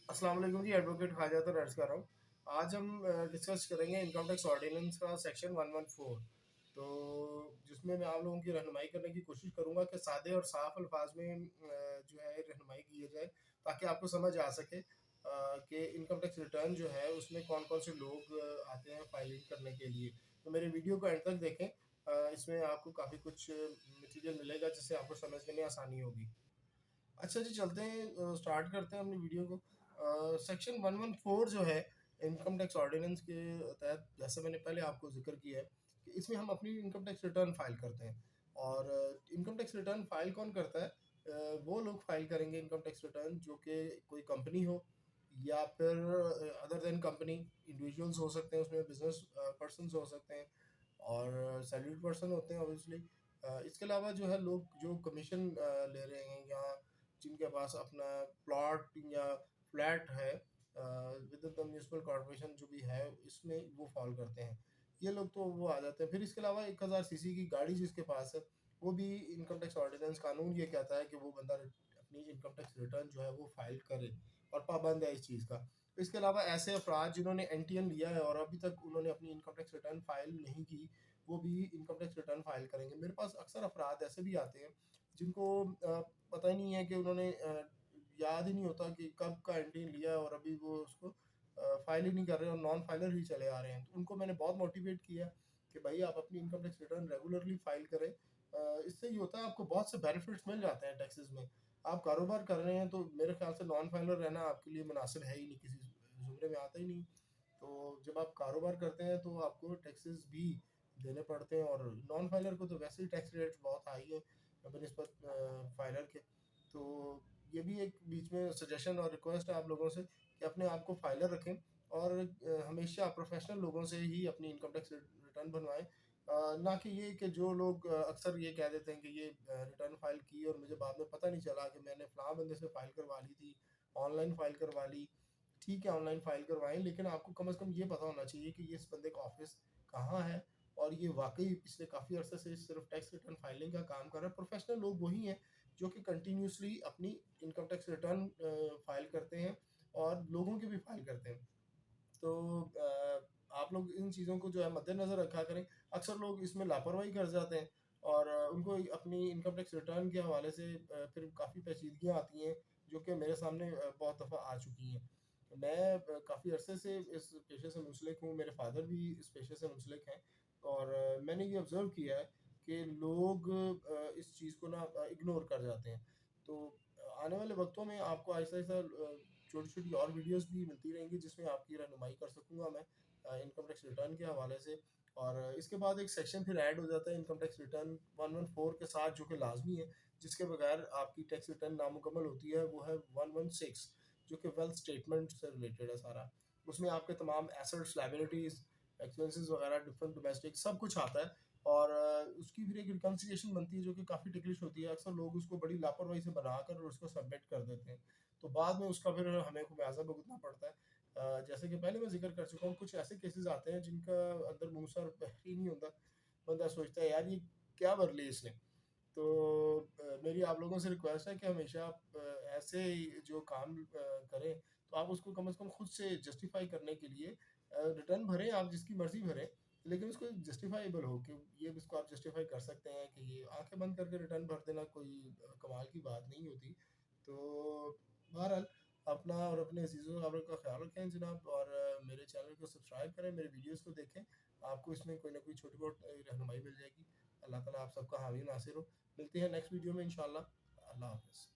अस्सलाम वालेकुम जी। एडवोकेट खाजा अर्ज कर रहा हूँ। आज हम डिस्कस करेंगे इनकम टैक्स ऑर्डिनेंस का सेक्शन 114। तो जिसमें मैं आप लोगों की रहनुमाई करने की कोशिश करूंगा कि सादे और साफ अल्फाज में जो है रहनुमाई की जाए, ताकि आपको समझ आ सके कि इनकम टैक्स रिटर्न जो है उसमें कौन कौन से लोग आते हैं फाइलिंग करने के लिए। तो मेरे वीडियो को एंड तक देखें। इसमें आपको काफ़ी कुछ मटीरियल मिलेगा जिससे आपको समझने में आसानी होगी। अच्छा जी, चलते हैं, स्टार्ट करते हैं अपनी वीडियो को। सेक्शन 114 जो है इनकम टैक्स ऑर्डिनेंस के तहत, जैसे मैंने पहले आपको जिक्र किया है कि इसमें हम अपनी इनकम टैक्स रिटर्न फाइल करते हैं। और इनकम टैक्स रिटर्न फाइल कौन करता है? वो लोग फाइल करेंगे इनकम टैक्स रिटर्न जो कि कोई कंपनी हो, या फिर अदर देन कंपनी इंडिविजुअल्स हो सकते हैं, उसमें बिजनेस पर्सन हो सकते हैं, और सैलरीड पर्सन होते हैं ऑब्वियसली। इसके अलावा जो है लोग जो कमीशन ले रहे हैं, या जिनके पास अपना प्लॉट या फ्लैट है विद द म्यूनसिपल कॉर्पोरेशन जो भी है, इसमें वो फॉल करते हैं। ये लोग तो वो आ जाते हैं। फिर इसके अलावा 1000 सीसी की गाड़ी जिसके पास है, वो भी इनकम टैक्स ऑर्डिनेंस कानून ये कहता है कि वो बंदा अपनी इनकम टैक्स रिटर्न जो है वो फाइल करे, और पाबंद है इस चीज़ का। इसके अलावा ऐसे अफराद जिन्होंने एनटीएन लिया है और अभी तक उन्होंने अपनी इनकम टैक्स रिटर्न फाइल नहीं की, वो भी इनकम टैक्स रिटर्न फाइल करेंगे। मेरे पास अक्सर अफराद ऐसे भी आते हैं जिनको पता ही नहीं है कि उन्होंने याद ही नहीं होता कि कब का एनटीएन लिया है, और अभी वो उसको फाइल ही नहीं कर रहे और नॉन फाइलर ही चले आ रहे हैं। तो उनको मैंने बहुत मोटिवेट किया कि भाई आप अपनी income tax return regularly file करें। इससे ये होता है, आपको बहुत से बेनिफिट्स मिल जाते हैं टैक्सेस में। आप कारोबार कर रहे हैं तो मेरे ख्याल से नॉन फाइलर रहना आपके लिए मुनासिब है ही नहीं, किसी जुमरे में आता ही नहीं। तो जब आप कारोबार करते हैं तो आपको टैक्सेस भी देने पड़ते हैं, और नॉन फाइलर को तो वैसे ही टैक्स रेट बहुत हाई है बनस्पत फाइलर के। तो ये भी एक बीच में सजेशन और रिक्वेस्ट है आप लोगों से कि अपने आप को फाइलर रखें, और हमेशा प्रोफेशनल लोगों से ही अपनी इनकम टैक्स रिटर्न बनवाएं। ना कि ये कि जो लोग अक्सर ये कह देते हैं कि ये रिटर्न फाइल की और मुझे बाद में पता नहीं चला कि मैंने फलां बंदे से फाइल करवा ली थी, ऑनलाइन फाइल करवा ली। ठीक है, ऑनलाइन फाइल करवाएं, लेकिन आपको कम से कम ये पता होना चाहिए कि ये इस बंदे का ऑफिस कहाँ है, और ये वाकई पिछले काफ़ी अरसे से सिर्फ टैक्स रिटर्न फाइलिंग का काम कर रहा है। प्रोफेशनल लोग वही हैं जो कि कंटिन्यूसली अपनी इनकम टैक्स रिटर्न फाइल करते हैं, और लोगों की भी फाइल करते हैं। तो आप लोग इन चीज़ों को जो है मद्देनज़र रखा करें। अक्सर लोग इसमें लापरवाही कर जाते हैं, और उनको अपनी इनकम टैक्स रिटर्न के हवाले से फिर काफ़ी पेचीदगियाँ आती हैं, जो कि मेरे सामने बहुत दफ़ा आ चुकी हैं। मैं काफ़ी अरसे से इस पेशे से मुंसलिक हूँ, मेरे फादर भी इस पेशे से मुंसलिक हैं, और मैंने ये ऑब्ज़र्व किया है कि लोग इस चीज़ को ना इग्नोर कर जाते हैं। तो आने वाले वक्तों में आपको आहिस्ता-आहिस्ता छोटी-छोटी और वीडियोस भी मिलती रहेंगी जिसमें आपकी रहनुमाई कर सकूँगा मैं इनकम टैक्स रिटर्न के हवाले से। और इसके बाद एक सेक्शन फिर ऐड हो जाता है इनकम टैक्स रिटर्न 114 के साथ, जो कि लाज़मी है, जिसके बगैर आपकी टैक्स रिटर्न नामुकम्मल होती है। वो है 116, जो कि वेल्थ स्टेटमेंट से रिलेटेड है सारा। उसमें आपके तमाम एसेट्स, लायबिलिटीज़, एक्सपेंसेस वगैरह, डिफरेंट डोमेस्टिक सब कुछ आता है। और उसकी फिर एक रिकन्सिलिएशन बनती है जो कि काफ़ी टिकलिश होती है। अक्सर लोग उसको बड़ी लापरवाही से बनाकर उसको सबमिट कर देते हैं, तो बाद में उसका फिर हमें खुमियाजा भुगतना पड़ता है। जैसे कि पहले मैं जिक्र कर चुका हूँ, कुछ ऐसे केसेस आते हैं जिनका अंदर मुंह सर ही नहीं होता। बंदा सोचता है यार ये क्या भर ली इसने। तो मेरी आप लोगों से रिक्वेस्ट है कि हमेशा आप ऐसे जो काम करें, तो आप उसको कम से कम खुद से जस्टिफाई करने के लिए रिटर्न भरें, आप जिसकी मर्जी भरें, लेकिन उसको जस्टिफाइबल हो कि ये इसको आप जस्टिफाई कर सकते हैं कि ये आंखें बंद करके रिटर्न भर देना कोई कमाल की बात नहीं होती। तो बहरहाल, अपना और अपने अजीज़ों और का ख्याल रखें जनाब, और मेरे चैनल को सब्सक्राइब करें, मेरे वीडियोस को देखें। आपको इसमें कोई ना कोई छोटी बहुत रहनुमाई मिल जाएगी। अल्लाह ताला आप सबका हामी नासिर हो। मिलते हैं नेक्स्ट वीडियो में इंशाल्लाह। अल्लाह हाफ़िज़।